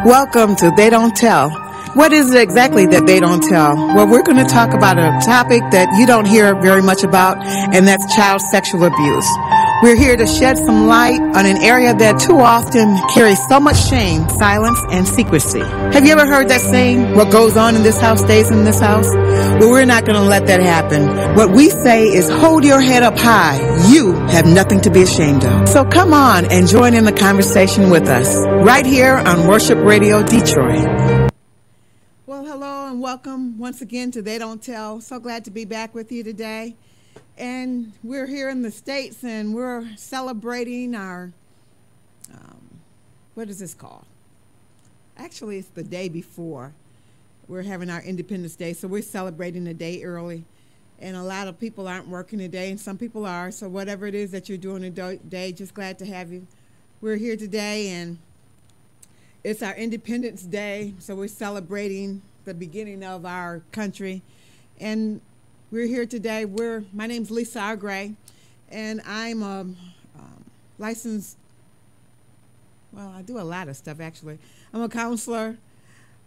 Welcome to They Don't Tell. What is it exactly that they don't tell? Well, we're going to talk about a topic that you don't hear very much about, and that's child sexual abuse. We're here to shed some light on an area that too often carries so much shame, silence, and secrecy. Have you ever heard that saying, what goes on in this house stays in this house? Well, we're not going to let that happen. What we say is hold your head up high. You have nothing to be ashamed of. So come on and join in the conversation with us right here on Worship Radio Detroit. Well, hello and welcome once again to They Don't Tell. So glad to be back with you today. And we're here in the States and we're celebrating our, what is this called? Actually, it's the day before. We're having our Independence Day, so we're celebrating the day early. And a lot of people aren't working today, and some people are. So whatever it is that you're doing today, just glad to have you. We're here today, and it's our Independence Day, so we're celebrating the beginning of our country. And we're here today. My name's Lisa R. Gray, and I'm a licensed, well, I do a lot of stuff, actually. I'm a counselor.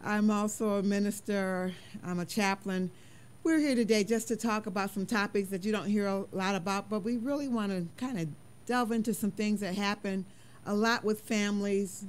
I'm also a minister. I'm a chaplain. We're here today just to talk about some topics that you don't hear a lot about, but we really want to kind of delve into some things that happen a lot with families,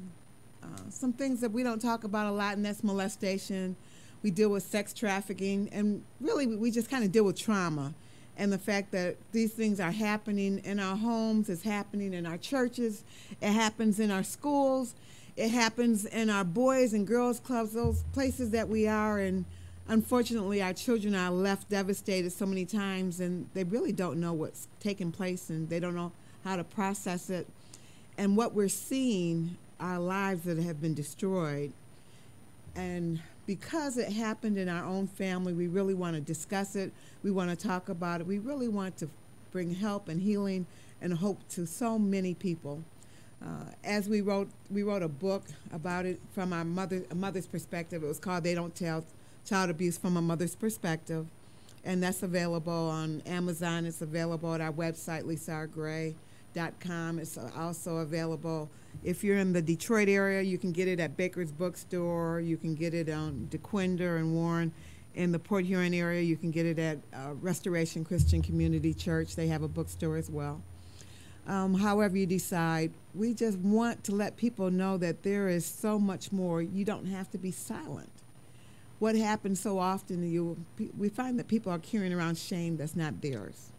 some things that we don't talk about a lot, and that's molestation. We deal with sex trafficking, and really we just kind of deal with trauma and the fact that these things are happening in our homes, it's happening in our churches, it happens in our schools, it happens in our boys and girls clubs, those places that we are. And unfortunately, our children are left devastated so many times, and they really don't know what's taking place, and they don't know how to process it. And what we're seeing are lives that have been destroyed. And because it happened in our own family, we really want to discuss it. We want to talk about it. We really want to bring help and healing and hope to so many people. As we wrote a book about it from a mother's perspective. It was called They Don't Tell, Child Abuse from a Mother's Perspective. And that's available on Amazon. It's available at our website, lisargray.com. It's also available if you're in the Detroit area. You can get it at Baker's Bookstore. You can get it on DeQuinder and Warren. In the Port Huron area, you can get it at Restoration Christian Community Church. They have a bookstore as well. However you decide, we just want to let people know that there is so much more. You don't have to be silent. What happens so often, we find that people are carrying around shame that's not theirs.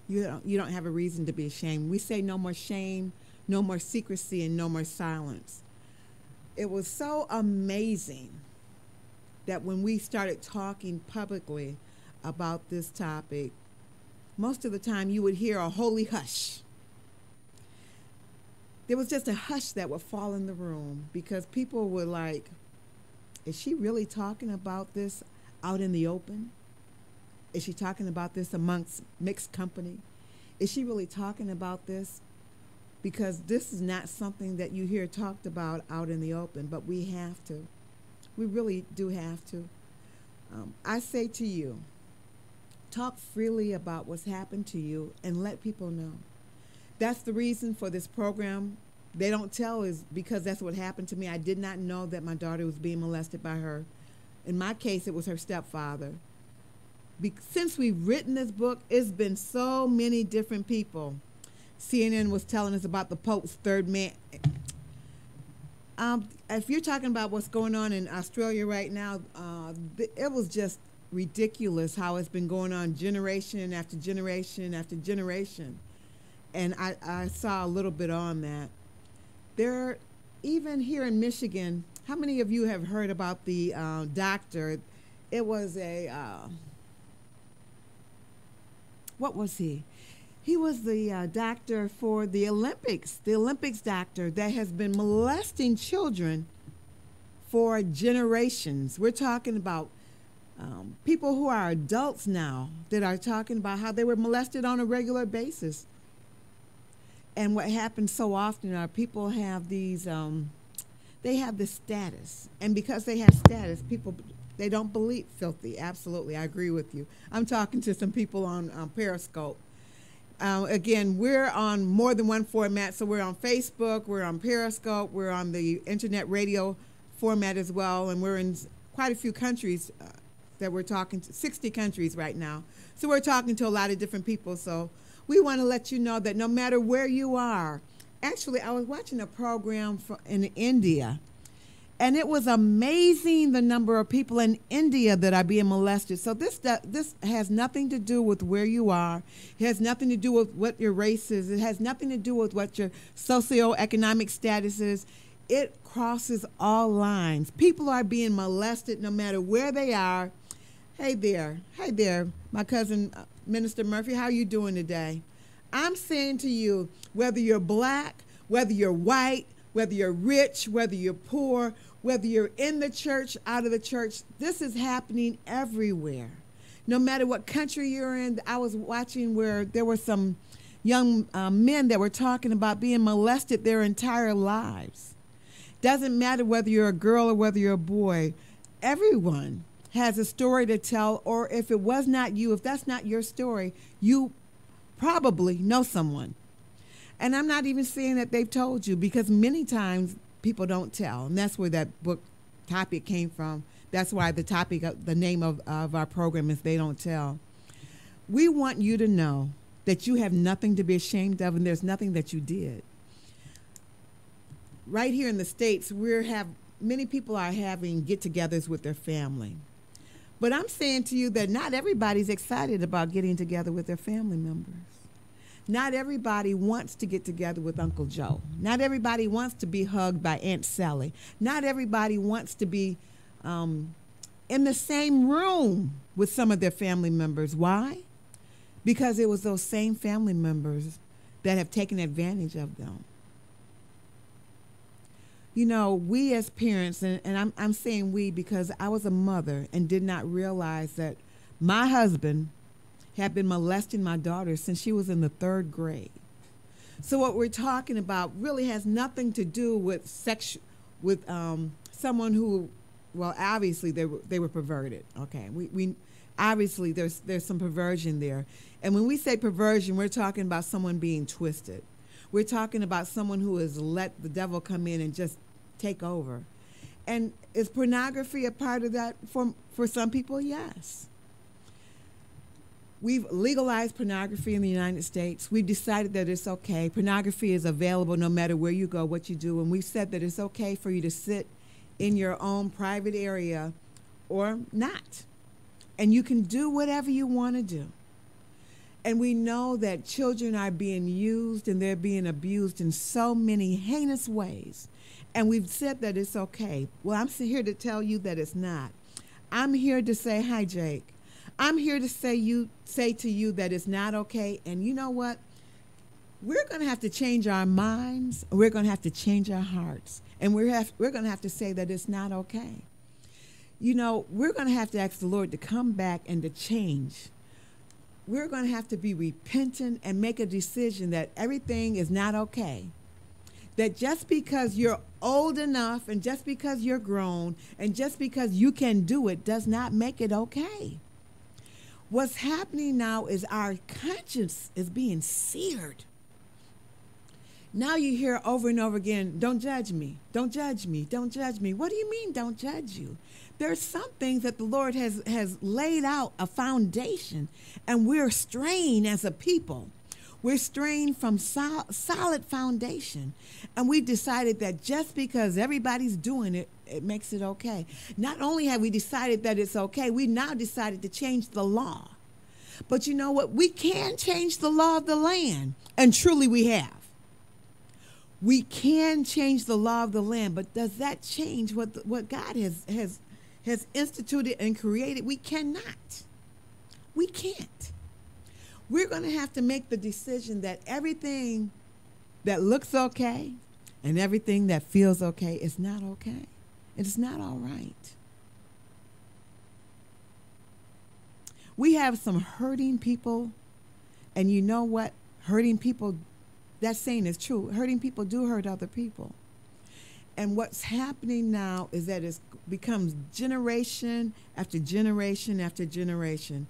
You don't have a reason to be ashamed. We say no more shame, no more secrecy, and no more silence. It was so amazing that when we started talking publicly about this topic, most of the time you would hear a holy hush. There was just a hush that would fall in the room because people were like, is she really talking about this out in the open? Is she talking about this amongst mixed company? Is she really talking about this? Because this is not something that you hear talked about out in the open, but we have to. We really do have to. I say to you, talk freely about what's happened to you and let people know. That's the reason for this program. They Don't Tell is because that's what happened to me. I did not know that my daughter was being molested by her. In my case, it was her stepfather. Since we've written this book, it's been so many different people. CNN was telling us about the Pope's third man. If you're talking about what's going on in Australia right now, it was just ridiculous how it's been going on generation after generation after generation. And I saw a little bit on that. Even here in Michigan, how many of you have heard about the doctor? It was what was he? He was the doctor for the Olympics doctor that has been molesting children for generations. We're talking about people who are adults now that are talking about how they were molested on a regular basis. And what happens so often are people have these, they have this status. And because they have status, they don't believe filthy. Absolutely, I agree with you. I'm talking to some people on Periscope. Again, we're on more than one format. So we're on Facebook, we're on Periscope, we're on the internet radio format as well, and we're in quite a few countries that we're talking to, 60 countries right now. So we're talking to a lot of different people. So we want to let you know that no matter where you are, actually, I was watching a program in India, and it was amazing the number of people in India that are being molested. So this has nothing to do with where you are. It has nothing to do with what your race is. It has nothing to do with what your socioeconomic status is. It crosses all lines. People are being molested no matter where they are. Hey there, my cousin, Minister Murphy, how are you doing today? I'm saying to you, whether you're black, whether you're white, whether you're rich, whether you're poor, whether you're in the church, out of the church, this is happening everywhere. No matter what country you're in, I was watching where there were some young men that were talking about being molested their entire lives. Doesn't matter whether you're a girl or whether you're a boy. Everyone has a story to tell, or if it was not you, if that's not your story, you probably know someone. And I'm not even saying that they've told you, because many times people don't tell. And that's where that book topic came from. That's why the name of our program is They Don't Tell. We want you to know that you have nothing to be ashamed of, and there's nothing that you did. Right here in the States, many people are having get-togethers with their family. But I'm saying to you that not everybody's excited about getting together with their family members. Not everybody wants to get together with Uncle Joe. Not everybody wants to be hugged by Aunt Sally. Not everybody wants to be in the same room with some of their family members. Why? Because it was those same family members that have taken advantage of them. You know, we as parents, and I'm saying we because I was a mother and did not realize that my husband had been molesting my daughter since she was in the 3rd grade. So what we're talking about really has nothing to do with someone who, well, obviously they were perverted. Okay, we obviously there's some perversion there, and when we say perversion, we're talking about someone being twisted. We're talking about someone who has let the devil come in and just take over. And is pornography a part of that for some people? Yes. We've legalized pornography in the United States. We've decided that it's okay. Pornography is available no matter where you go, what you do. And we've said that it's okay for you to sit in your own private area or not. And you can do whatever you want to do. And we know that children are being used and they're being abused in so many heinous ways. And we've said that it's okay. Well, I'm here to tell you that it's not. I'm here to say, hi, Jake. I'm here to say to you that it's not okay. And you know what? We're going to have to change our minds. We're going to have to change our hearts. And we're going to have to say that it's not okay. You know, we're going to have to ask the Lord to come back and to change. We're going to have to be repentant and make a decision that everything is not okay. That just because you're old enough and just because you're grown and just because you can do it does not make it okay. What's happening now is our conscience is being seared. Now you hear over and over again, don't judge me, don't judge me, don't judge me. What do you mean don't judge you? There's some things that the Lord has laid out a foundation, and we're straying as a people. We're straying from solid foundation, and we decided that just because everybody's doing it, it makes it okay. Not only have we decided that it's okay, we now decided to change the law. But you know what? We can change the law of the land, and truly we have. We can change the law of the land, but does that change what God has instituted and created? We cannot. We can't. We're going to have to make the decision that everything that looks okay and everything that feels okay is not okay. It's not all right. We have some hurting people, and you know what? Hurting people, that saying is true. Hurting people do hurt other people. And what's happening now is that it becomes generation after generation after generation.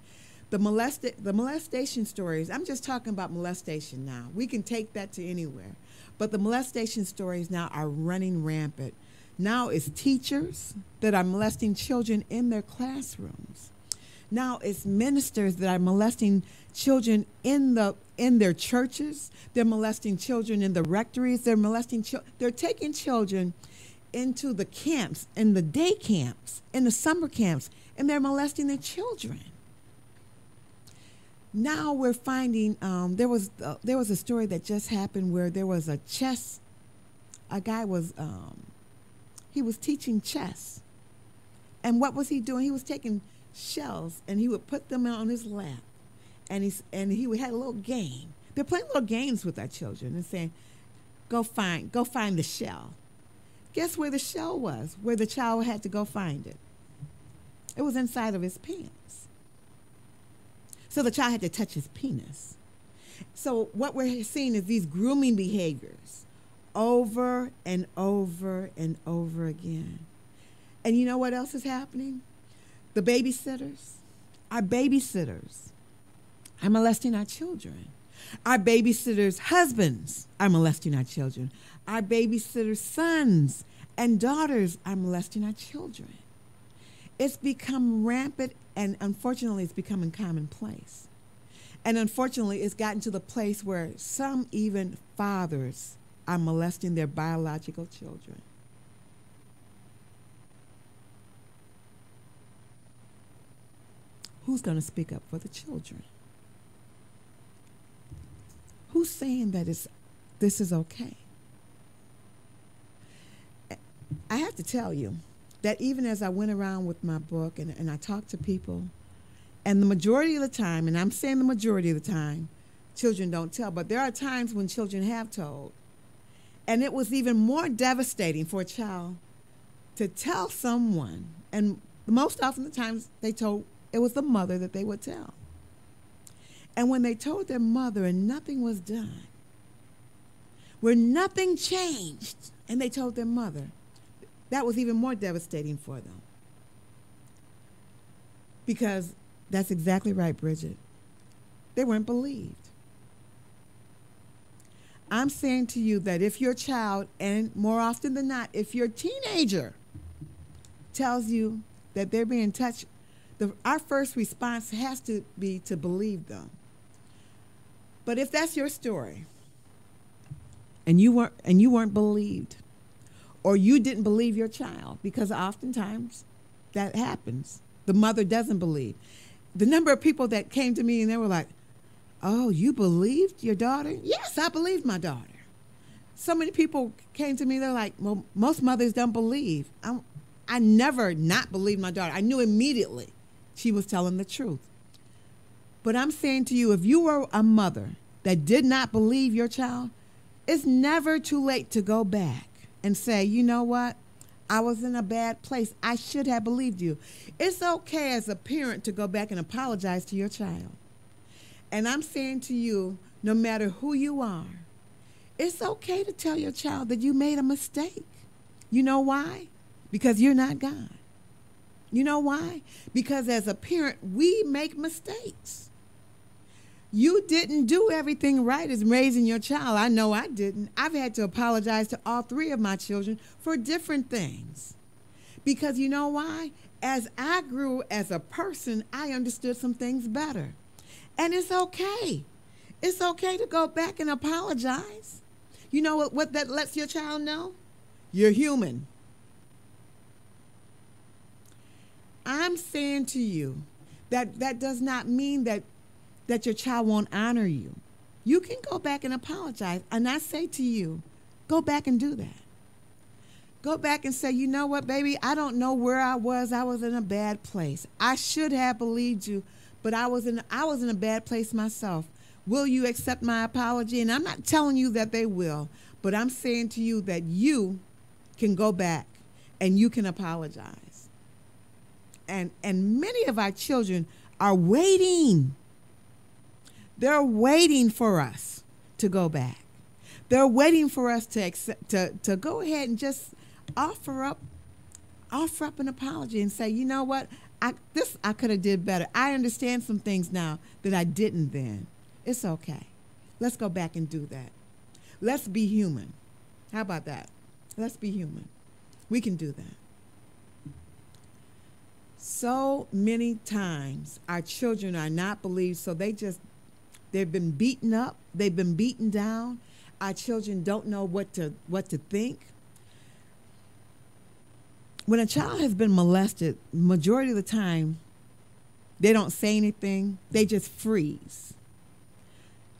The molestation stories, I'm just talking about molestation now. We can take that to anywhere. But the molestation stories now are running rampant. Now it's teachers that are molesting children in their classrooms. Now it's ministers that are molesting children in their churches. They're molesting children in the rectories. They're taking children into the camps, in the day camps, in the summer camps, and they're molesting their children. Now we're finding there was a story that just happened where there was a guy was he was teaching chess, and what was he doing? He was taking shells and he would put them on his lap, and he had a little game. They're playing little games with our children and saying, go find the shell. Guess where the shell was? Where the child had to go find it. It was inside of his pants. So the child had to touch his penis. So what we're seeing is these grooming behaviors over and over and over again. And you know what else is happening? The babysitters are molesting our children. Our babysitters' husbands are molesting our children. Our babysitters' sons and daughters are molesting our children. It's become rampant, and unfortunately it's becoming commonplace. And unfortunately it's gotten to the place where some even fathers are molesting their biological children. Who's going to speak up for the children? Who's saying that this is okay? I have to tell you that even as I went around with my book and I talked to people, and the majority of the time, and I'm saying the majority of the time, children don't tell, but there are times when children have told. And it was even more devastating for a child to tell someone, and most often the times they told, it was the mother that they would tell. And when they told their mother and nothing was done, where nothing changed, and they told their mother, that was even more devastating for them. Because that's exactly right, Bridget. They weren't believed. I'm saying to you that if your child, and more often than not, if your teenager tells you that they're being touched, our first response has to be to believe them. But if that's your story, and you weren't believed, or you didn't believe your child, because oftentimes that happens. The mother doesn't believe. The number of people that came to me and they were like, "Oh, you believed your daughter?" Yes, I believed my daughter. So many people came to me, they're like, "Well, most mothers don't believe." I never not believed my daughter. I knew immediately she was telling the truth. But I'm saying to you, if you were a mother that did not believe your child, it's never too late to go back and say, you know what? I was in a bad place. I should have believed you. It's okay as a parent to go back and apologize to your child. And I'm saying to you, no matter who you are, it's okay to tell your child that you made a mistake. You know why? Because you're not God. You know why? Because as a parent, we make mistakes. You didn't do everything right as raising your child. I know I didn't. I've had to apologize to all three of my children for different things. Because you know why? As I grew as a person, I understood some things better. And it's okay. It's okay to go back and apologize. You know what that lets your child know? You're human. I'm saying to you that that does not mean that your child won't honor you. You can go back and apologize. And I say to you, go back and do that. Go back and say, you know what, baby, I don't know where I was. I was in a bad place. I should have believed you, but I was in a bad place myself. Will you accept my apology? And I'm not telling you that they will, but I'm saying to you that you can go back and you can apologize. And many of our children are waiting. They're waiting for us to go back. They're waiting for us to accept, to go ahead and just offer up an apology and say, you know what, I could have did better. I understand some things now that I didn't then. It's okay. Let's go back and do that. Let's be human. How about that? Let's be human. We can do that. So many times our children are not believed, so they've been beaten up, they've been beaten down. Our children don't know what to think. When a child has been molested, majority of the time, they don't say anything. They just freeze.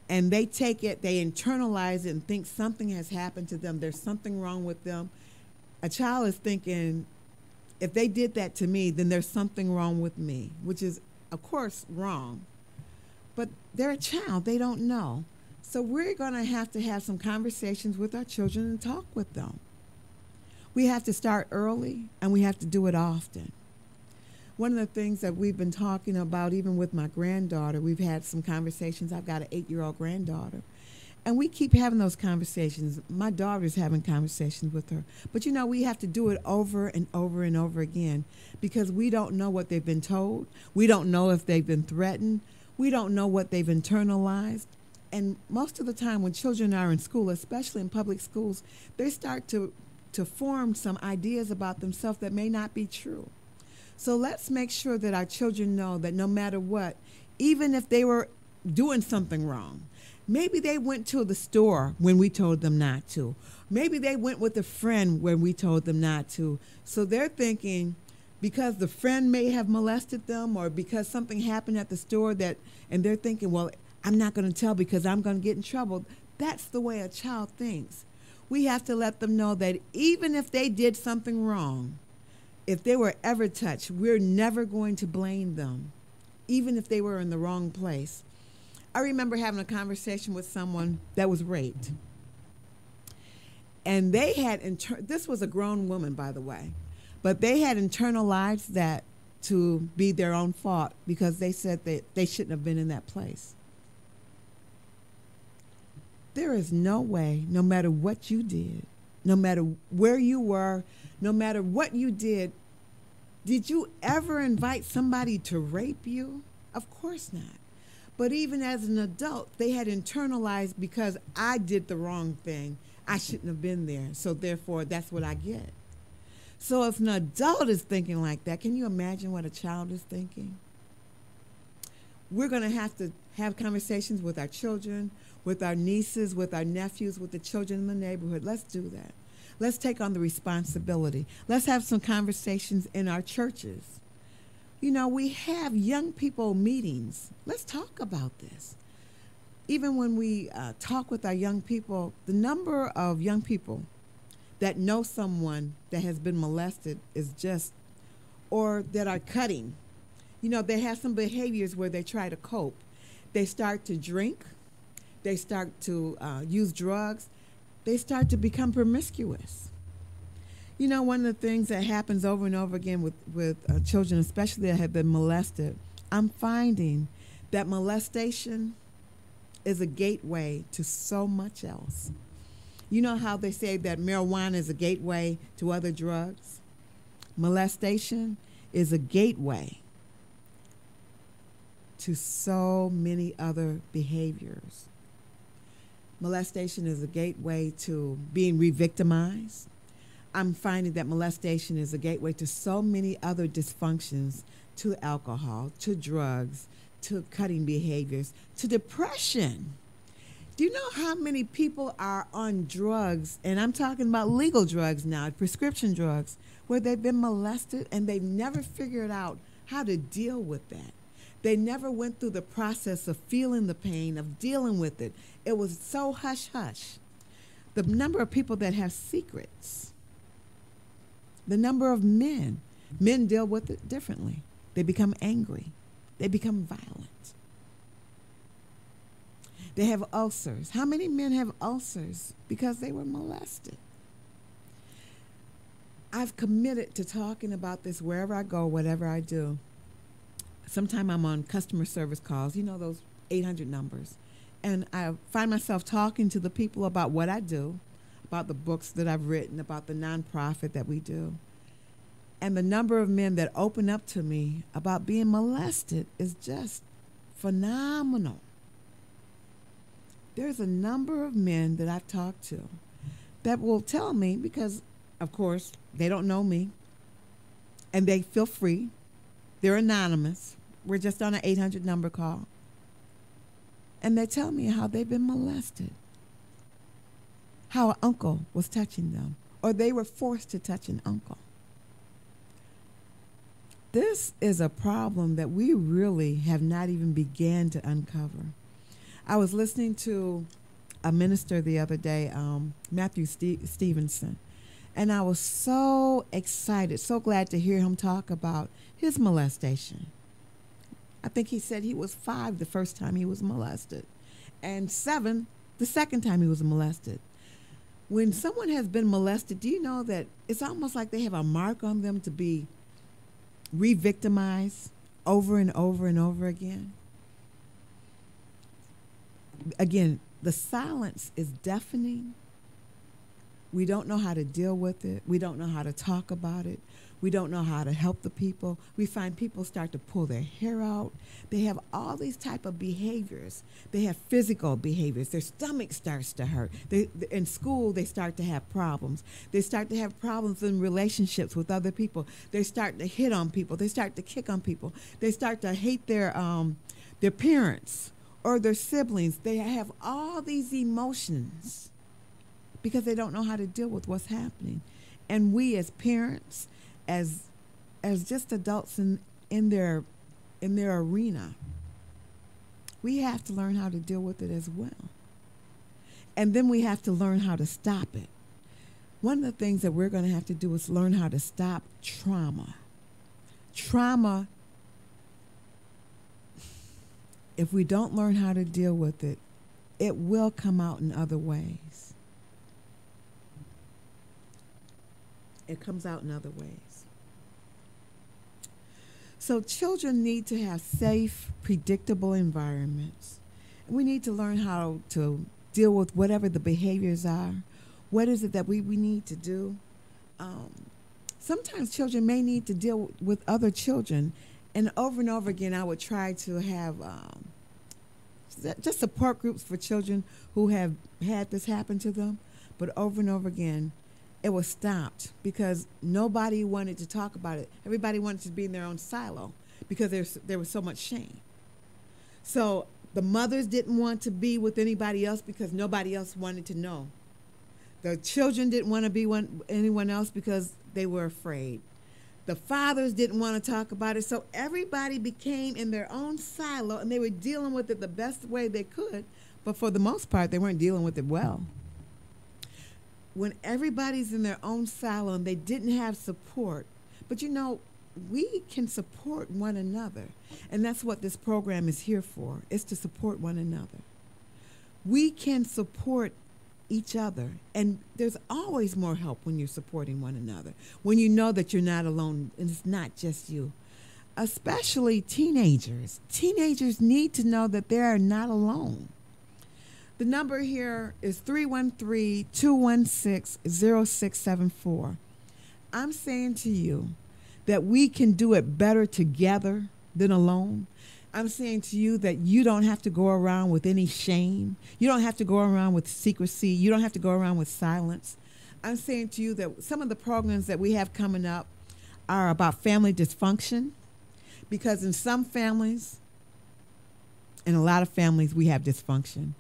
And they take it, they internalize it and think something has happened to them. There's something wrong with them. A child is thinking, if they did that to me, then there's something wrong with me, which is, of course, wrong. But they're a child. They don't know. So we're going to have some conversations with our children and talk with them. We have to start early, and we have to do it often. One of the things that we've been talking about, even with my granddaughter, we've had some conversations. I've got an 8-year-old granddaughter. And we keep having those conversations. My daughter's having conversations with her. But, we have to do it over and over and over again because we don't know what they've been told. We don't know if they've been threatened. We don't know what they've internalized. And most of the time when children are in school, especially in public schools, they start to form some ideas about themselves that may not be true. So let's make sure that our children know that no matter what, even if they were doing something wrong, maybe they went to the store when we told them not to. Maybe they went with a friend when we told them not to. So they're thinking because the friend may have molested them or because something happened at the store and they're thinking, well, I'm not going to tell because I'm going to get in trouble. That's the way a child thinks. We have to let them know that even if they did something wrong, if they were ever touched, we're never going to blame them, even if they were in the wrong place. I remember having a conversation with someone that was raped. And they had, this was a grown woman, by the way, but they had internalized that to be their own fault because they said that they shouldn't have been in that place. There is no way, no matter what you did, no matter where you were, no matter what you did you ever invite somebody to rape you? Of course not. But even as an adult, they had internalized because I did the wrong thing. I shouldn't have been there. So therefore, that's what I get. So if an adult is thinking like that, can you imagine what a child is thinking? We're going to have conversations with our children, with our nieces, with our nephews, with the children in the neighborhood. Let's do that. Let's take on the responsibility. Let's have some conversations in our churches. We have young people meetings. Let's talk about this. Even when we talk with our young people, the number of young people that know someone that has been molested is just, or that are cutting. They have some behaviors where they try to cope. They start to drink. They start to use drugs. They start to become promiscuous. One of the things that happens over and over again with children, especially that have been molested, I'm finding that molestation is a gateway to so much else. You know how they say that marijuana is a gateway to other drugs? Molestation is a gateway to so many other behaviors. Molestation is a gateway to being re-victimized. I'm finding that molestation is a gateway to so many other dysfunctions, to alcohol, to drugs, to cutting behaviors, to depression. Do you know how many people are on drugs, and I'm talking about legal drugs now, prescription drugs, where they've been molested and they've never figured out how to deal with that? They never went through the process of feeling the pain, of dealing with it. It was so hush-hush. The number of people that have secrets, the number of men deal with it differently. They become angry. They become violent. They have ulcers. How many men have ulcers because they were molested? I've committed to talking about this wherever I go, whatever I do. Sometimes I'm on customer service calls, those 800 numbers. And I find myself talking to the people about what I do, about the books that I've written, about the nonprofit that we do. And the number of men that open up to me about being molested is just phenomenal. There's a number of men that I've talked to that will tell me, because Of course, they don't know me, and they feel free. They're anonymous. We're just on an 800 number call. And they tell me how they've been molested, how an uncle was touching them, or they were forced to touch an uncle. This is a problem that we really have not even began to uncover. I was listening to a minister the other day, Matthew Stevenson, and I was so excited, so glad to hear him talk about his molestation. I think he said he was 5 the first time he was molested, and 7 the second time he was molested. When someone has been molested, do you know that it's almost like they have a mark on them to be re-victimized over and over and over again? Again, the silence is deafening. We don't know how to deal with it. We don't know how to talk about it. We don't know how to help the people. We find people start to pull their hair out. They have all these type of behaviors. They have physical behaviors. Their stomach starts to hurt. In school, they start to have problems. They start to have problems in relationships with other people. They start to hit on people. They start to kick on people. They start to hate their parents or their siblings. They have all these emotions because they don't know how to deal with what's happening. And we as parents, as just adults in their arena, we have to learn how to deal with it as well. And then we have to learn how to stop it. One of the things that we're going to have to do is learn how to stop trauma. Trauma, if we don't learn how to deal with it, it will come out in other ways. It comes out in other ways. So children need to have safe, predictable environments. We need to learn how to deal with whatever the behaviors are. What is it that we need to do? Sometimes children may need to deal with other children. And over again, I would try to have just support groups for children who have had this happen to them. But over and over again, it was stopped because nobody wanted to talk about it. Everybody wanted to be in their own silo because there was so much shame. So the mothers didn't want to be with anybody else because nobody else wanted to know. The children didn't want to be anyone else because they were afraid. The fathers didn't want to talk about it. So everybody became in their own silo, and they were dealing with it the best way they could. But for the most part, they weren't dealing with it well. When everybody's in their own silo and they didn't have support, but you know, we can support one another. And that's what this program is here for, is to support one another. We can support each other. And there's always more help when you're supporting one another, when you know that you're not alone and it's not just you. Especially teenagers. Teenagers need to know that they are not alone. The number here is 313-216-0674. I'm saying to you that we can do it better together than alone. I'm saying to you that you don't have to go around with any shame. You don't have to go around with secrecy. You don't have to go around with silence. I'm saying to you that some of the programs that we have coming up are about family dysfunction, because in some families, in a lot of families, we have dysfunction.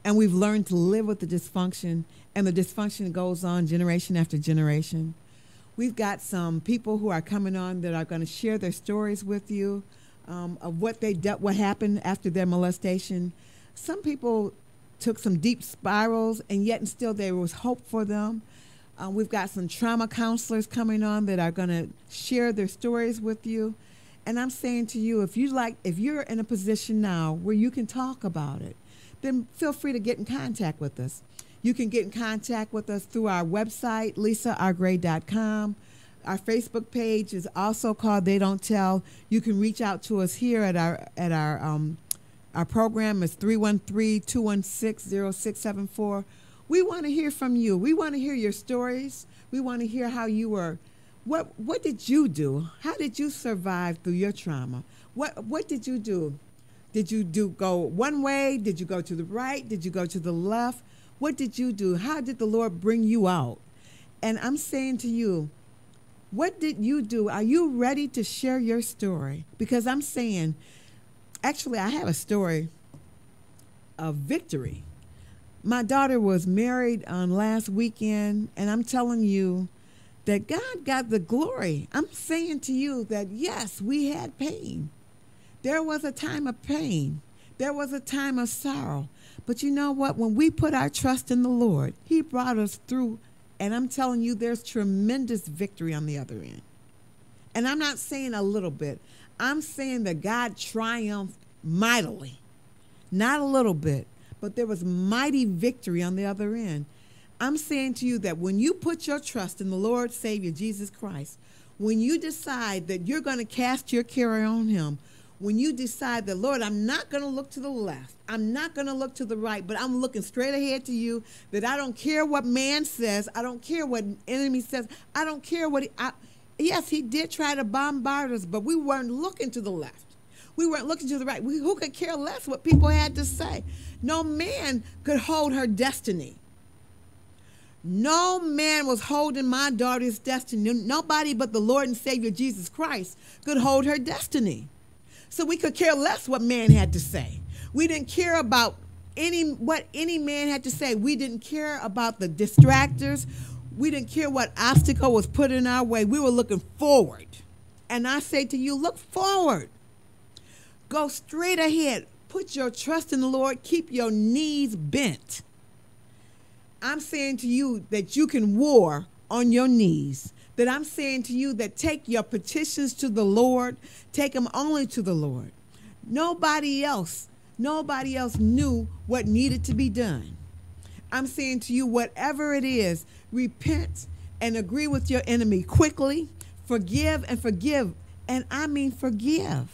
And we've learned to live with the dysfunction, and the dysfunction goes on generation after generation. We've got some people who are coming on that are going to share their stories with you of what happened after their molestation. Some people took some deep spirals, and yet and still there was hope for them. We've got some trauma counselors coming on that are going to share their stories with you. And I'm saying to you, if you're in a position now where you can talk about it, then feel free to get in contact with us. You can get in contact with us through our website, lisargray.com. Our Facebook page is also called They Don't Tell. You can reach out to us here at our program is 313-216-0674. We want to hear from you. We want to hear your stories. We want to hear how you were. What did you do? How did you survive through your trauma? What did you do? Did you go one way? Did you go to the right? Did you go to the left? What did you do? How did the Lord bring you out? And I'm saying to you, what did you do? Are you ready to share your story? Because I'm saying, actually, I have a story of victory. My daughter was married on last weekend, and I'm telling you that God got the glory. I'm saying to you that, yes, we had pain. There was a time of pain. There was a time of sorrow. But you know what? When we put our trust in the Lord, he brought us through. And I'm telling you, there's tremendous victory on the other end. And I'm not saying a little bit. I'm saying that God triumphed mightily. Not a little bit, but there was mighty victory on the other end. I'm saying to you that when you put your trust in the Lord Savior, Jesus Christ, when you decide that you're going to cast your care on him, when you decide that, Lord, I'm not going to look to the left, I'm not going to look to the right, but I'm looking straight ahead to you, that I don't care what man says, I don't care what enemy says, I don't care what yes, he did try to bombard us, but we weren't looking to the left. We weren't looking to the right. Who could care less what people had to say? No man could hold her destiny. No man was holding my daughter's destiny. Nobody but the Lord and Savior Jesus Christ could hold her destiny. So we could care less what man had to say. We didn't care about what any man had to say. We didn't care about the distractors. We didn't care what obstacle was put in our way. We were looking forward. And I say to you, look forward. Go straight ahead. Put your trust in the Lord. Keep your knees bent. I'm saying to you that you can war on your knees. That I'm saying to you that take your petitions to the Lord. Take them only to the Lord. Nobody else knew what needed to be done. I'm saying to you, whatever it is, repent and agree with your enemy quickly. Forgive and forgive. And I mean forgive.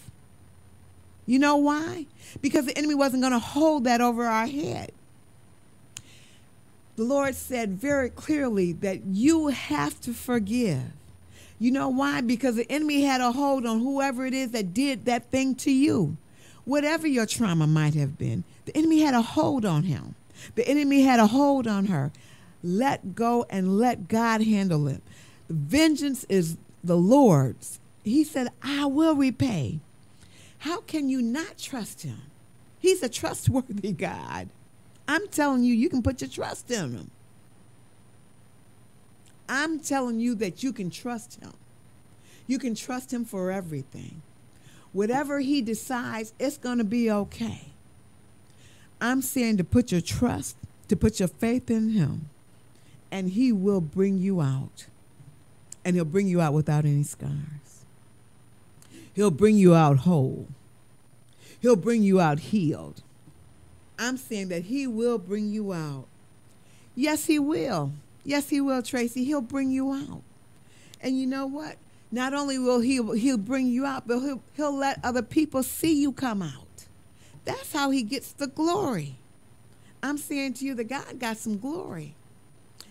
You know why? Because the enemy wasn't going to hold that over our head. The Lord said very clearly that you have to forgive. You know why? Because the enemy had a hold on whoever it is that did that thing to you. Whatever your trauma might have been, the enemy had a hold on him. The enemy had a hold on her. Let go and let God handle it. The vengeance is the Lord's. He said, I will repay. How can you not trust him? He's a trustworthy God. I'm telling you, you can put your trust in him. I'm telling you that you can trust him. You can trust him for everything. Whatever he decides, it's going to be okay. I'm saying to put your trust, to put your faith in him, and he will bring you out. And he'll bring you out without any scars. He'll bring you out whole. He'll bring you out healed. I'm saying that he will bring you out. Yes, he will. Yes, he will, Tracy. He'll bring you out. And you know what? Not only will he'll bring you out, but he'll let other people see you come out. That's how he gets the glory. I'm saying to you that God got some glory.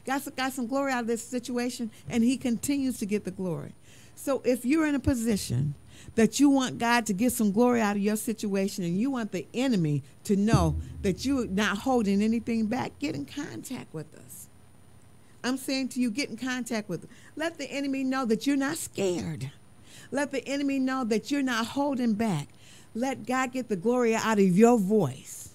God's got some glory out of this situation, and he continues to get the glory. So if you're in a position that you want God to get some glory out of your situation and you want the enemy to know that you're not holding anything back, get in contact with us. I'm saying to you, get in contact with us. Let the enemy know that you're not scared. Let the enemy know that you're not holding back. Let God get the glory out of your voice.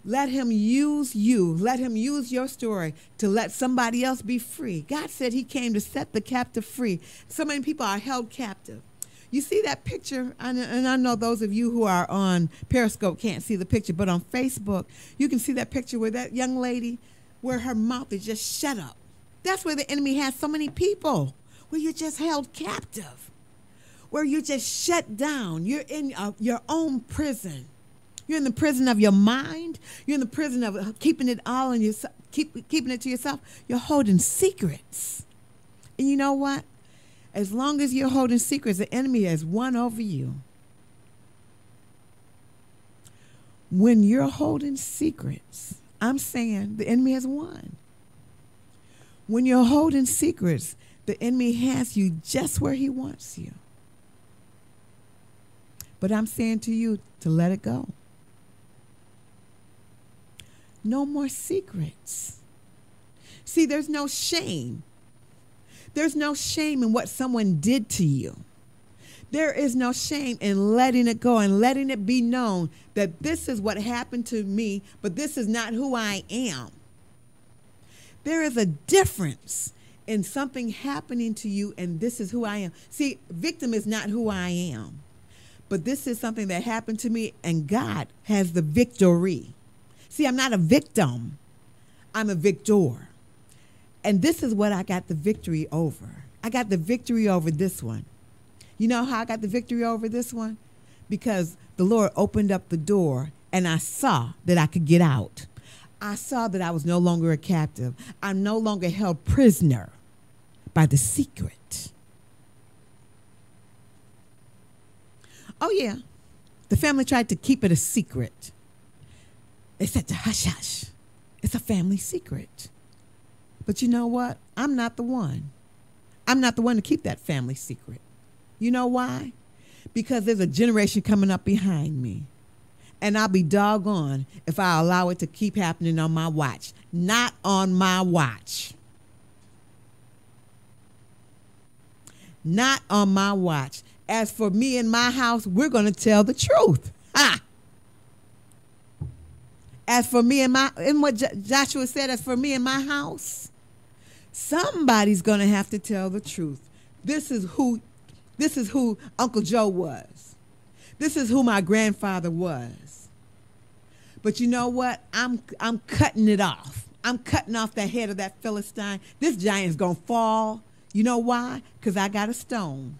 Let him use you. Let him use your story to let somebody else be free. God said he came to set the captive free. So many people are held captive. You see that picture, and I know those of you who are on Periscope can't see the picture, but on Facebook, you can see that picture where that young lady, where her mouth is just shut up. That's where the enemy has so many people, where you're just held captive, where you're just shut down. You're in your own prison. You're in the prison of your mind. You're in the prison of keeping it all in yourself, keeping it to yourself. You're holding secrets. And you know what? As long as you're holding secrets, the enemy has won over you. When you're holding secrets, I'm saying the enemy has won. When you're holding secrets, the enemy has you just where he wants you. But I'm saying to you to let it go. No more secrets. See, there's no shame. There's no shame in what someone did to you. There is no shame in letting it go and letting it be known that this is what happened to me, but this is not who I am. There is a difference in something happening to you and this is who I am. See, victim is not who I am, but this is something that happened to me and God has the victory. See, I'm not a victim. I'm a victor. And this is what I got the victory over. I got the victory over this one. You know how I got the victory over this one? Because the Lord opened up the door and I saw that I could get out. I saw that I was no longer a captive. I'm no longer held prisoner by the secret. Oh, yeah. The family tried to keep it a secret. They said to hush, hush. It's a family secret. But you know what? I'm not the one. I'm not the one to keep that family secret. You know why? Because there's a generation coming up behind me. And I'll be doggone if I allow it to keep happening on my watch. Not on my watch. Not on my watch. As for me and my house, we're going to tell the truth. Ha! As for me and what Joshua said, as for me and my house, somebody's going to have to tell the truth. This is who Uncle Joe was. This is who my grandfather was. But you know what? I'm cutting it off. I'm cutting off the head of that Philistine. This giant's going to fall. You know why? Because I got a stone.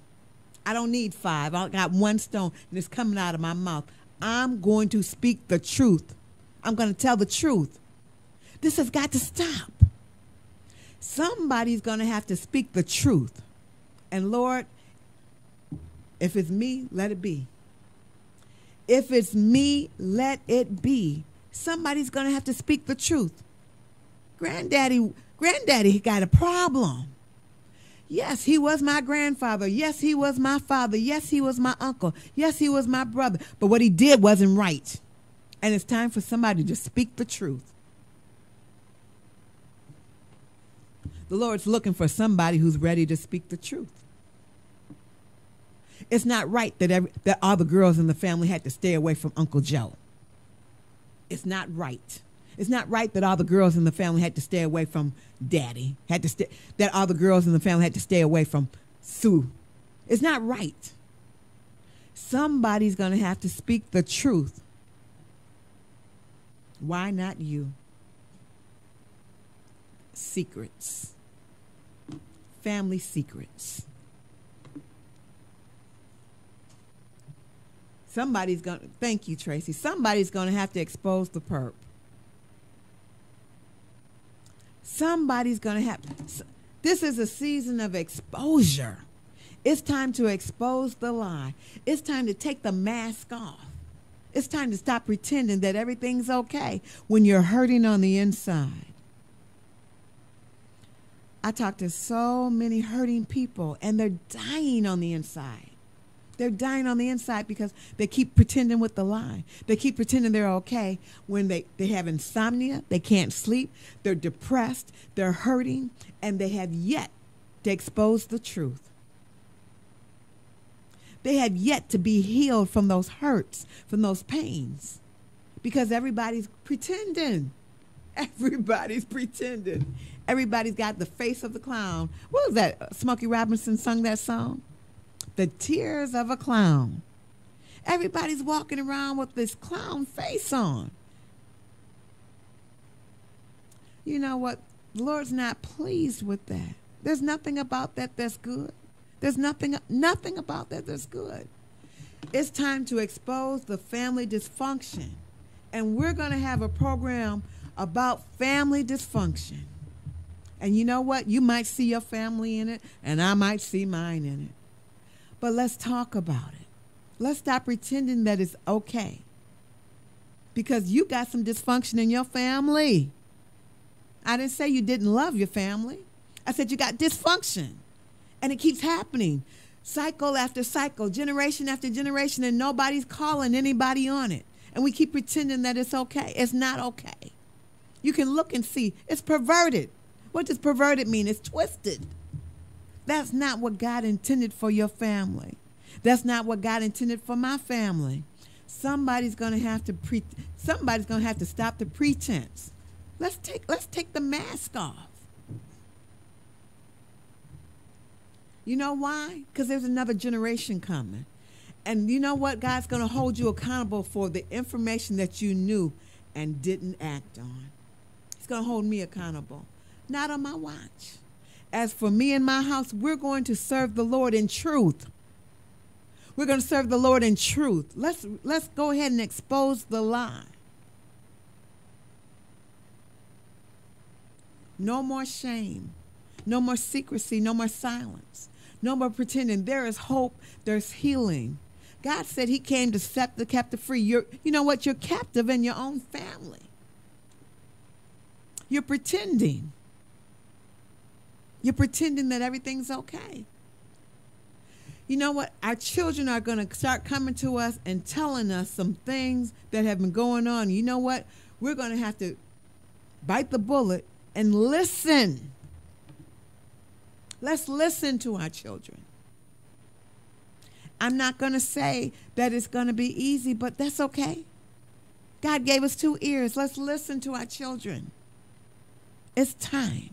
I don't need 5. I got 1 stone, and it's coming out of my mouth. I'm going to speak the truth. I'm going to tell the truth. This has got to stop. Somebody's going to have to speak the truth. And Lord, if it's me, let it be. If it's me, let it be. Somebody's going to have to speak the truth. Granddaddy got a problem. Yes, he was my grandfather. Yes, he was my father. Yes, he was my uncle. Yes, he was my brother. But what he did wasn't right. And it's time for somebody to speak the truth. The Lord's looking for somebody who's ready to speak the truth. It's not right that all the girls in the family had to stay away from Uncle Joe. It's not right. It's not right that all the girls in the family had to stay away from Daddy. That all the girls in the family had to stay away from Sue. It's not right. Somebody's going to have to speak the truth. Why not you? Secrets. Family secrets. Thank you, Tracy. Somebody's going to have to expose the perp. Somebody's going to have. This is a season of exposure. It's time to expose the lie. It's time to take the mask off. It's time to stop pretending that everything's okay when you're hurting on the inside. I talk to so many hurting people, and they're dying on the inside. They're dying on the inside because they keep pretending with the lie. They keep pretending they're okay when they have insomnia, they can't sleep, they're depressed, they're hurting, and they have yet to expose the truth. They have yet to be healed from those hurts, from those pains, because everybody's pretending. Everybody's pretending. Everybody's got the face of the clown. What was that? Smokey Robinson sung that song? The tears of a clown. Everybody's walking around with this clown face on. You know what? The Lord's not pleased with that. There's nothing about that that's good. There's nothing about that that's good. It's time to expose the family dysfunction. And we're going to have a program about family dysfunction. And you know what? You might see your family in it, and I might see mine in it. But let's talk about it. Let's stop pretending that it's okay. Because you got some dysfunction in your family. I didn't say you didn't love your family. I said you got dysfunction. And it keeps happening. Cycle after cycle, generation after generation, and nobody's calling anybody on it. And we keep pretending that it's okay. It's not okay. You can look and see. It's perverted. What does perverted mean? It's twisted. That's not what God intended for your family. That's not what God intended for my family. Somebody's going to have to stop the pretense. Let's take the mask off. You know why? Because there's another generation coming. And you know what? God's going to hold you accountable for the information that you knew and didn't act on. He's going to hold me accountable. Not on my watch. As for me and my house, we're going to serve the Lord in truth. We're going to serve the Lord in truth. Let's go ahead and expose the lie. No more shame. No more secrecy. No more silence. No more pretending. There is hope. There's healing. God said he came to set the captive free. You know what? You're captive in your own family. You're pretending. You're pretending that everything's okay. You know what? Our children are going to start coming to us and telling us some things that have been going on. You know what? We're going to have to bite the bullet and listen. Let's listen to our children. I'm not going to say that it's going to be easy, but that's okay. God gave us 2 ears. Let's listen to our children. It's time.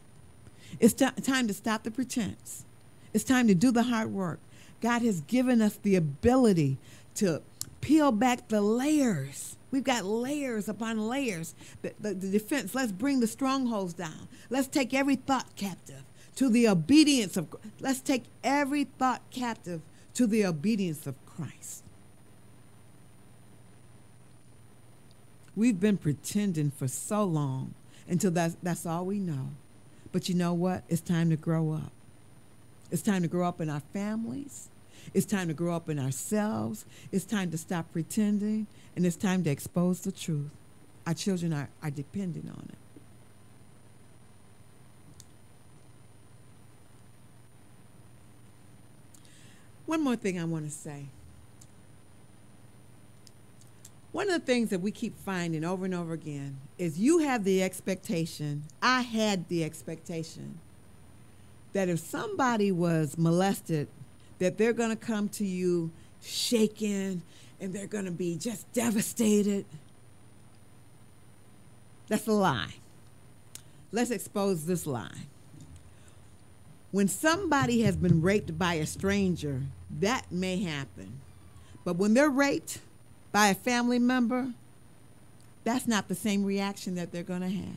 It's time to stop the pretense. It's time to do the hard work. God has given us the ability to peel back the layers. We've got layers upon layers. The defense, let's bring the strongholds down. Let's take every thought captive to the obedience of, let's take every thought captive to the obedience of Christ. We've been pretending for so long until that's all we know. But you know what? It's time to grow up. It's time to grow up in our families. It's time to grow up in ourselves. It's time to stop pretending. And it's time to expose the truth. Our children are depending on it. One more thing I want to say. One of the things that we keep finding over and over again is you have the expectation, I had the expectation, that if somebody was molested, that they're going to come to you shaken and they're going to be just devastated. That's a lie. Let's expose this lie. When somebody has been raped by a stranger, that may happen. But when they're raped by a family member, that's not the same reaction that they're going to have.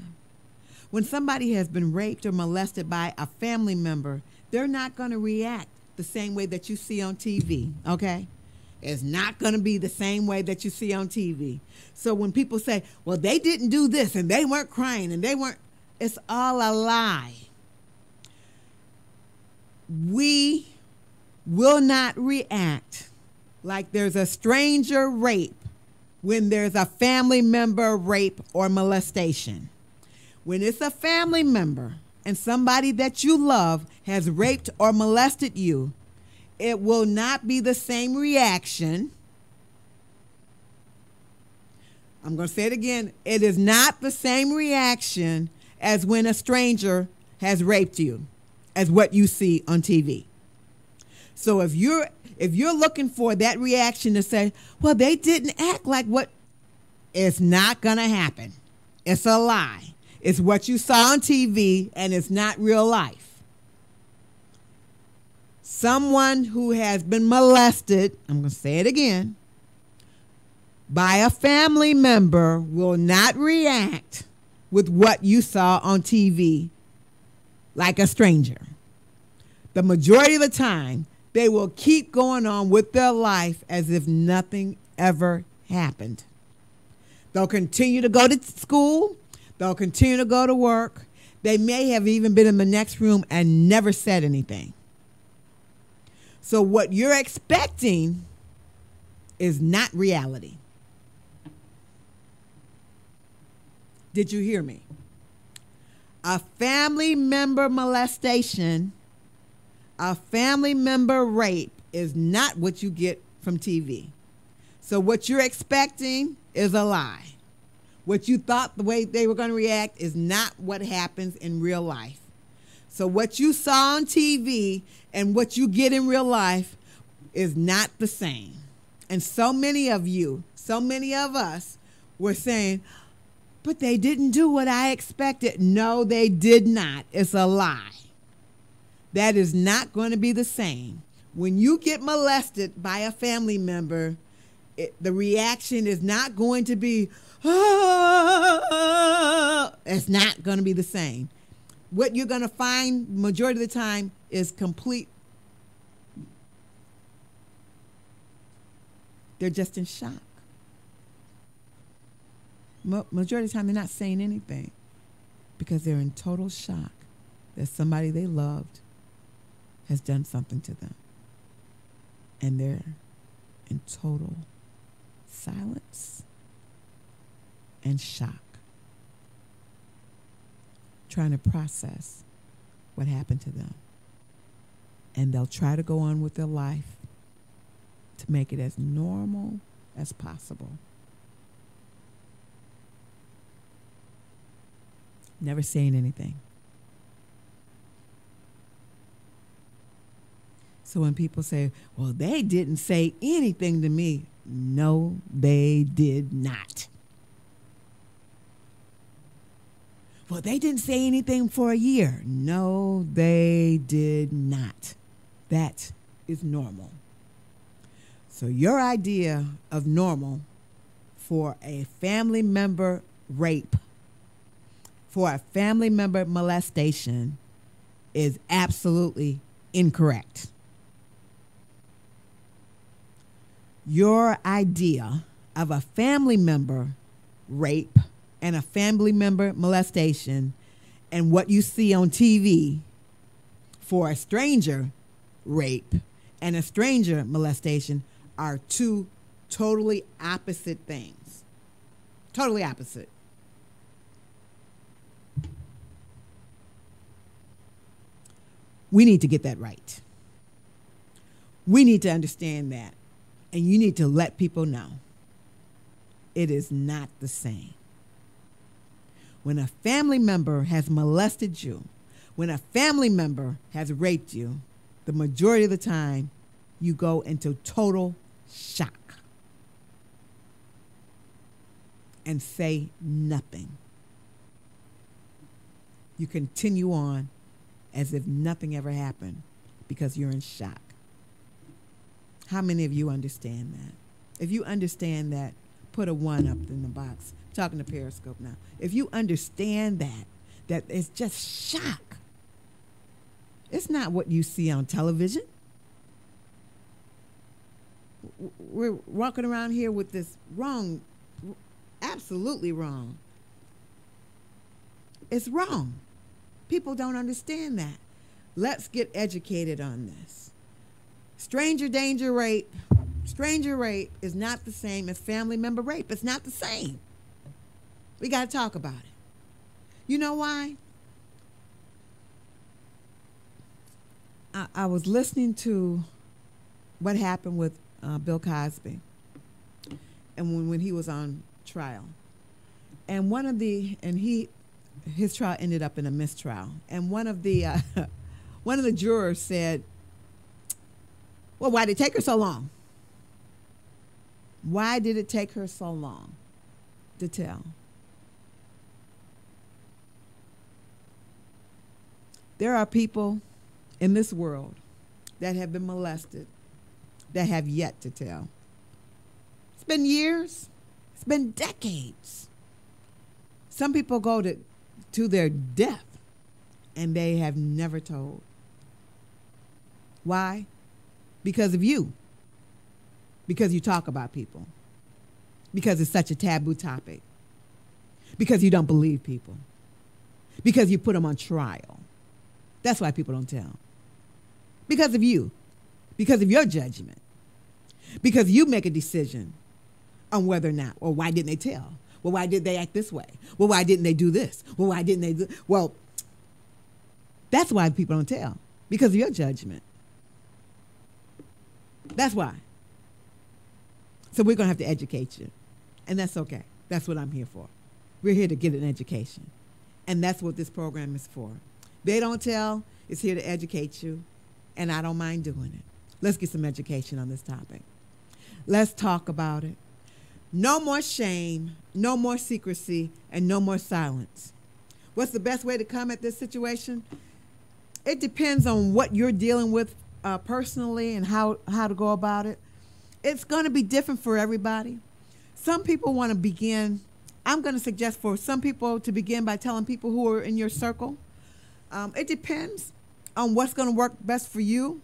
When somebody has been raped or molested by a family member, they're not going to react the same way that you see on TV, okay? It's not going to be the same way that you see on TV. So when people say, well, they didn't do this and they weren't crying and they weren't, it's all a lie. We will not react like there's a stranger rape when there's a family member rape or molestation. When it's a family member and somebody that you love has raped or molested you, it will not be the same reaction. I'm going to say it again. It is not the same reaction as when a stranger has raped you, as what you see on TV. So if you're looking for that reaction to say, well, they didn't act like what, it's not going to happen. It's a lie. It's what you saw on TV and it's not real life. Someone who has been molested, I'm going to say it again, by a family member will not react with what you saw on TV like a stranger. The majority of the time, they will keep going on with their life as if nothing ever happened. They'll continue to go to school. They'll continue to go to work. They may have even been in the next room and never said anything. So what you're expecting is not reality. Did you hear me? A family member molestation, a family member rape is not what you get from TV. So what you're expecting is a lie. What you thought the way they were going to react is not what happens in real life. So what you saw on TV and what you get in real life is not the same. And so many of you, so many of us were saying, but they didn't do what I expected. No, they did not. It's a lie. That is not going to be the same. When you get molested by a family member, the reaction is not going to be, oh, it's not going to be the same. What you're going to find majority of the time is complete. They're just in shock. Majority of the time, they're not saying anything because they're in total shock that somebody they loved has done something to them. And they're in total silence and shock, trying to process what happened to them. And they'll try to go on with their life to make it as normal as possible. Never saying anything. So when people say, well, they didn't say anything to me. No, they did not. Well, they didn't say anything for a year. No, they did not. That is normal. So your idea of normal for a family member rape, for a family member molestation, is absolutely incorrect. Your idea of a family member rape and a family member molestation and what you see on TV for a stranger rape and a stranger molestation are two totally opposite things. Totally opposite. We need to get that right. We need to understand that. And you need to let people know it is not the same. When a family member has molested you, when a family member has raped you, the majority of the time you go into total shock and say nothing. You continue on as if nothing ever happened because you're in shock. How many of you understand that? If you understand that, put a 1 up in the box. I'm talking to Periscope now. If you understand that it's just shock. It's not what you see on television. We're walking around here with this wrong, absolutely wrong. It's wrong. People don't understand that. Let's get educated on this. Stranger danger rape is not the same as family member rape. It's not the same. We got to talk about it. You know why? I was listening to what happened with Bill Cosby and when he was on trial. And his trial ended up in a mistrial. And one of the jurors said, well, why did it take her so long? Why did it take her so long to tell? There are people in this world that have been molested that have yet to tell. It's been years. It's been decades. Some people go to their death and they have never told. Why? Because of you. Because you talk about people. Because it's such a taboo topic. Because you don't believe people. Because you put them on trial. That's why people don't tell. Because of you. Because of your judgment. Because you make a decision on whether or not, or why didn't they tell? Well, why did they act this way? Well, why didn't they do this? Well, why didn't they do? Well, that's why people don't tell. Because of your judgment. That's why. So we're going to have to educate you. And that's okay. That's what I'm here for. We're here to get an education. And that's what this program is for. They Don't Tell is here to educate you, and I don't mind doing it. Let's get some education on this topic. Let's talk about it. No more shame, no more secrecy, and no more silence. What's the best way to come at this situation? It depends on what you're dealing with personally and how to go about it. It's going to be different for everybody. Some people want to begin. I'm going to suggest for some people to begin by telling people who are in your circle. It depends on what's going to work best for you.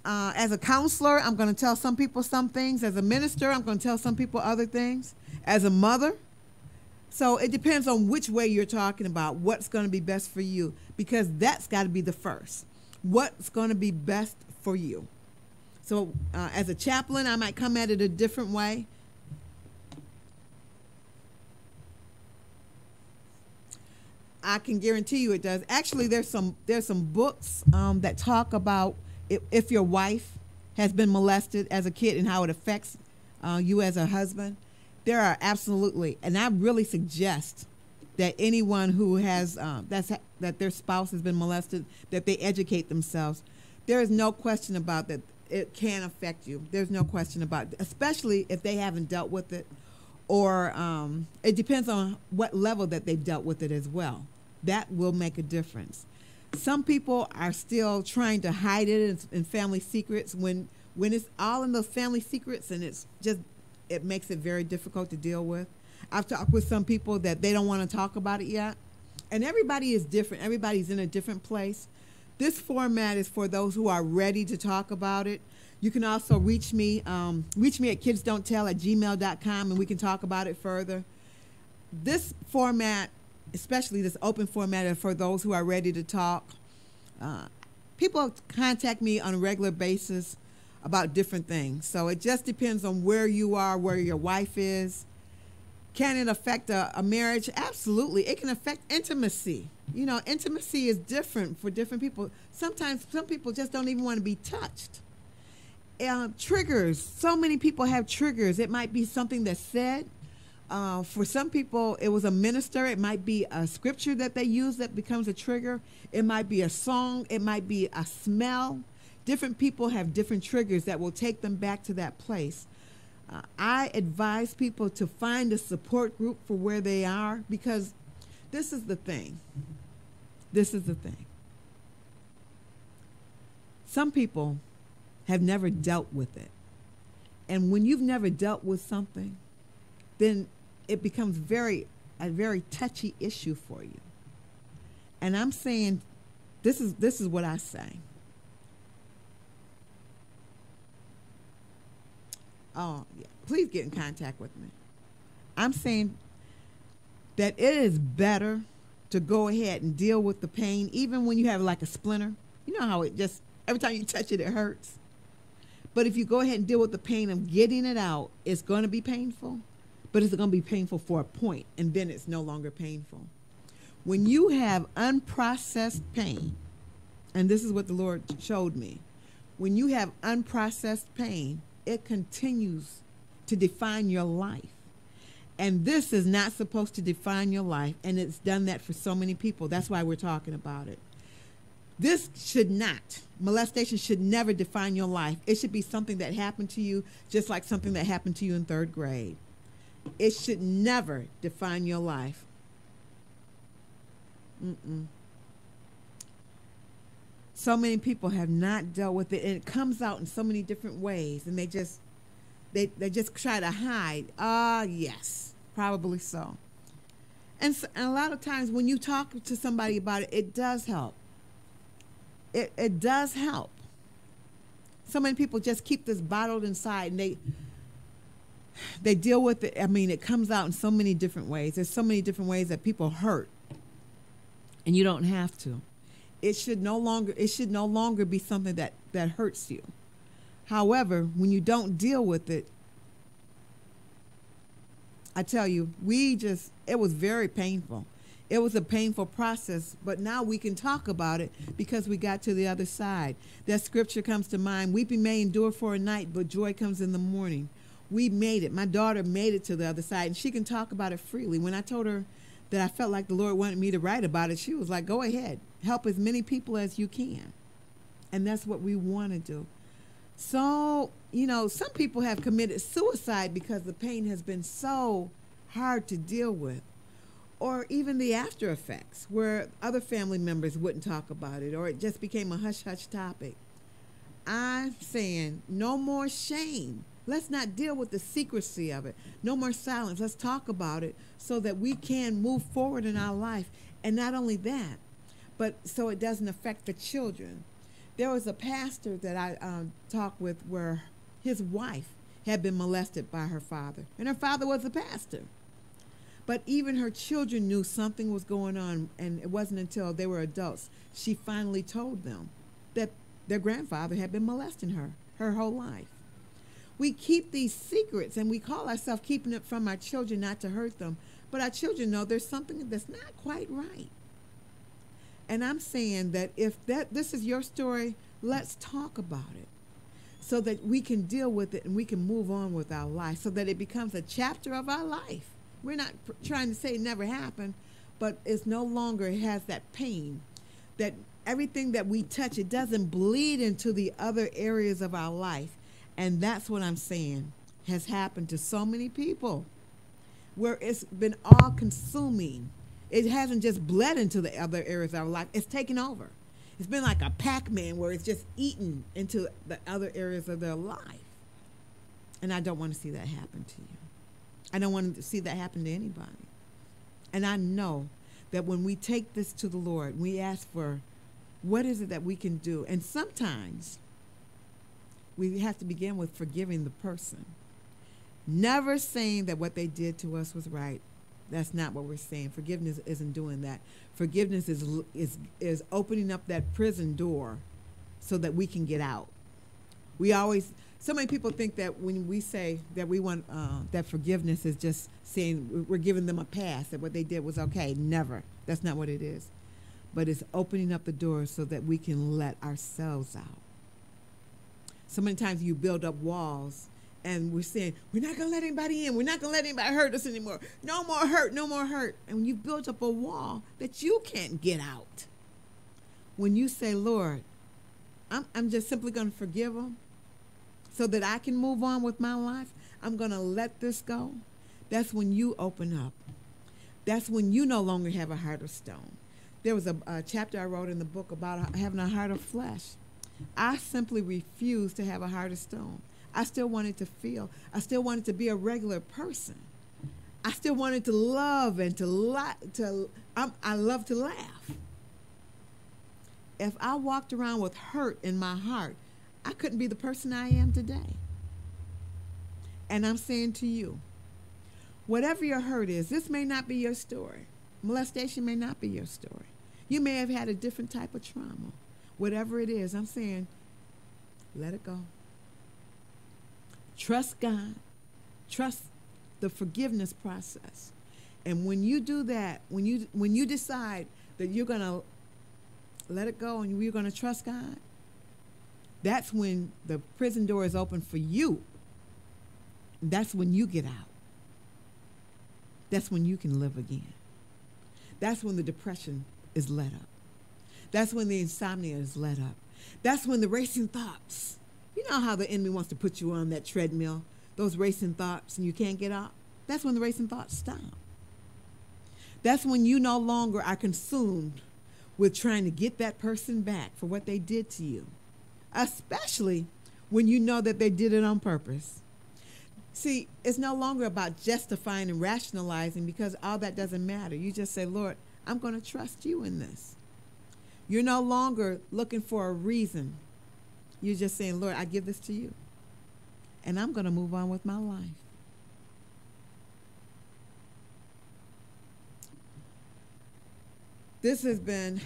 As a counselor, I'm going to tell some people some things. As a minister, I'm going to tell some people other things. As a mother. So it depends on which way you're talking about, what's going to be best for you, because that's got to be the first. What's going to be best for you? So as a chaplain, I might come at it a different way. I can guarantee you it does. Actually, there's some books that talk about if your wife has been molested as a kid and how it affects you as a husband. There are absolutely, and I really suggest that anyone who has that their spouse has been molested, that they educate themselves. There is no question about that. It can affect you. There's no question about it, especially if they haven't dealt with it, or it depends on what level that they've dealt with it as well. That will make a difference. Some people are still trying to hide it in family secrets when it's all in those family secrets, and it makes it very difficult to deal with. I've talked with some people that they don't want to talk about it yet. And everybody is different. Everybody's in a different place. This format is for those who are ready to talk about it. You can also reach me at kidsdon'ttell@gmail.com, and we can talk about it further. This format, especially this open format, is for those who are ready to talk. People contact me on a regular basis about different things. So it just depends on where you are, where your wife is. Can it affect a marriage? Absolutely. It can affect intimacy. You know, intimacy is different for different people. Sometimes some people just don't even want to be touched. Triggers. So many people have triggers. It might be something that's said. For some people, it was a minister. It might be a scripture that they use that becomes a trigger. It might be a song. It might be a smell. Different people have different triggers that will take them back to that place. I advise people to find a support group for where they are, because this is the thing. This is the thing. Some people have never dealt with it. And when you've never dealt with something, then it becomes a very touchy issue for you. And I'm saying, this is what I say. Oh, yeah. Please get in contact with me. I'm saying that it is better to go ahead and deal with the pain, even when you have like a splinter. You know how it just, every time you touch it, it hurts. But if you go ahead and deal with the pain of getting it out, it's going to be painful, but it's going to be painful for a point, and then it's no longer painful. When you have unprocessed pain, and this is what the Lord showed me, when you have unprocessed pain, it continues to define your life. And this is not supposed to define your life, and it's done that for so many people. That's why we're talking about it. This should not, molestation should never define your life. It should be something that happened to you, just like something that happened to you in 3rd grade. It should never define your life. So many people have not dealt with it, and it comes out in so many different ways, and they just try to hide. Yes, probably so. And a lot of times when you talk to somebody about it, it does help. It does help. So many people just keep this bottled inside, and they deal with it. I mean, it comes out in so many different ways. There's so many different ways that people hurt, and you don't have to. It should no longer be something that hurts you. However, when you don't deal with it, I tell you, it was very painful. It was a painful process, but now we can talk about it because we got to the other side. That scripture comes to mind: weeping may endure for a night, but joy comes in the morning. We made it. My daughter made it to the other side, and she can talk about it freely. When I told her that I felt like the Lord wanted me to write about it, she was like, go ahead, help as many people as you can. And that's what we want to do. So, some people have committed suicide because the pain has been so hard to deal with, or even the after effects where other family members wouldn't talk about it, or it just became a hush-hush topic. I'm saying no more shame. Let's not deal with the secrecy of it. No more silence. Let's talk about it so that we can move forward in our life. And not only that, but so it doesn't affect the children. There was a pastor that I talked with where his wife had been molested by her father, and her father was a pastor. But even her children knew something was going on, and it wasn't until they were adults she finally told them that their grandfather had been molesting her whole life. We keep these secrets, and we call ourselves keeping it from our children not to hurt them, but our children know there's something that's not quite right. And I'm saying that if this is your story, let's talk about it so that we can deal with it and we can move on with our life so that it becomes a chapter of our life. We're not trying to say it never happened, but it's no longer, it has that pain, that everything that we touch, it doesn't bleed into the other areas of our life. And that's what I'm saying has happened to so many people, where it's been all consuming. It hasn't just bled into the other areas of our life. It's taken over. It's been like a Pac-Man where it's just eaten into the other areas of their life. And I don't want to see that happen to you. I don't want to see that happen to anybody. And I know that when we take this to the Lord, we ask for what is it that we can do. And sometimes we have to begin with forgiving the person. Never saying that what they did to us was right. That's not what we're saying. Forgiveness isn't doing that. Forgiveness is opening up that prison door so that we can get out. So many people think that when we say that we want that forgiveness is just saying we're giving them a pass, that what they did was okay. Never. That's not what it is. But it's opening up the door so that we can let ourselves out. So many times you build up walls and we're saying, we're not going to let anybody in. We're not going to let anybody hurt us anymore. No more hurt, no more hurt. And when you build up a wall that you can't get out, when you say, Lord, I'm just simply going to forgive them so that I can move on with my life, I'm going to let this go, that's when you open up. That's when you no longer have a heart of stone. There was a chapter I wrote in the book about having a heart of flesh. I simply refused to have a heart of stone. I still wanted to feel. I still wanted to be a regular person. I still wanted to love and I love to laugh. If I walked around with hurt in my heart, I couldn't be the person I am today. And I'm saying to you, whatever your hurt is, this may not be your story. Molestation may not be your story. You may have had a different type of trauma. Whatever it is, I'm saying, let it go. Trust God. Trust the forgiveness process. And when you do that, when you decide that you're going to let it go and you're going to trust God, that's when the prison door is open for you. That's when you get out. That's when you can live again. That's when the depression is let up. That's when the insomnia is let up. That's when the racing thoughts, you know how the enemy wants to put you on that treadmill, those racing thoughts, and you can't get out? That's when the racing thoughts stop. That's when you no longer are consumed with trying to get that person back for what they did to you, especially when you know that they did it on purpose. See, it's no longer about justifying and rationalizing, because all that doesn't matter. You just say, Lord, I'm going to trust you in this. You're no longer looking for a reason. You're just saying, Lord, I give this to you. And I'm going to move on with my life. This has been,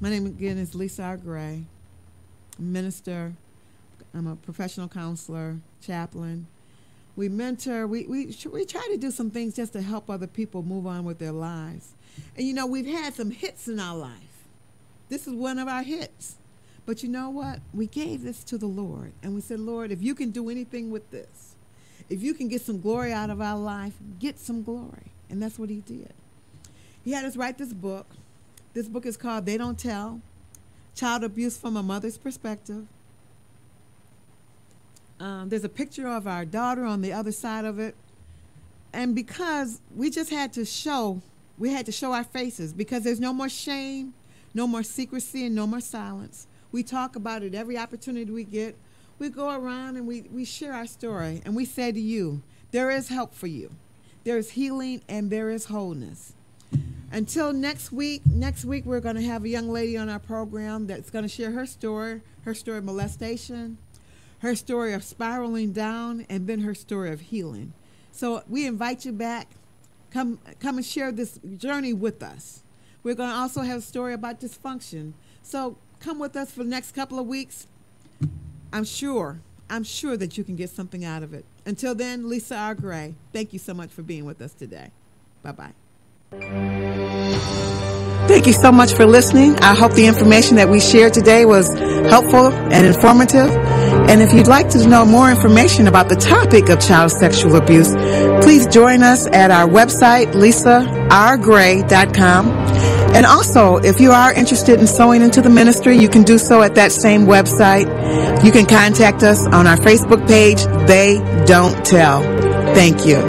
my name again is Lisa R. Gray, minister. I'm a professional counselor, chaplain. We mentor. We try to do some things just to help other people move on with their lives. And, you know, we've had some hits in our life. This is one of our hits. But you know what? We gave this to the Lord. And we said, Lord, if you can do anything with this, if you can get some glory out of our life, get some glory. And that's what he did. He had us write this book. This book is called They Don't Tell, Child Abuse from a Mother's Perspective. There's a picture of our daughter on the other side of it. And because we just had to show our faces, because there's no more shame, no more secrecy, and no more silence. We talk about it every opportunity we get. We go around and we share our story, and we say to you, there is help for you. There is healing and there is wholeness. Until next week we're going to have a young lady on our program that's going to share her story of molestation, her story of spiraling down, and then her story of healing. So we invite you back. Come and share this journey with us. We're going to also have a story about dysfunction. So come with us for the next couple of weeks. I'm sure that you can get something out of it. Until then, Lisa R. Gray, thank you so much for being with us today. Bye-bye. Thank you so much for listening. I hope the information that we shared today was helpful and informative. And if you'd like to know more information about the topic of child sexual abuse, please join us at our website, lisargray.com. And also, if you are interested in sowing into the ministry, you can do so at that same website. You can contact us on our Facebook page, They Don't Tell. Thank you.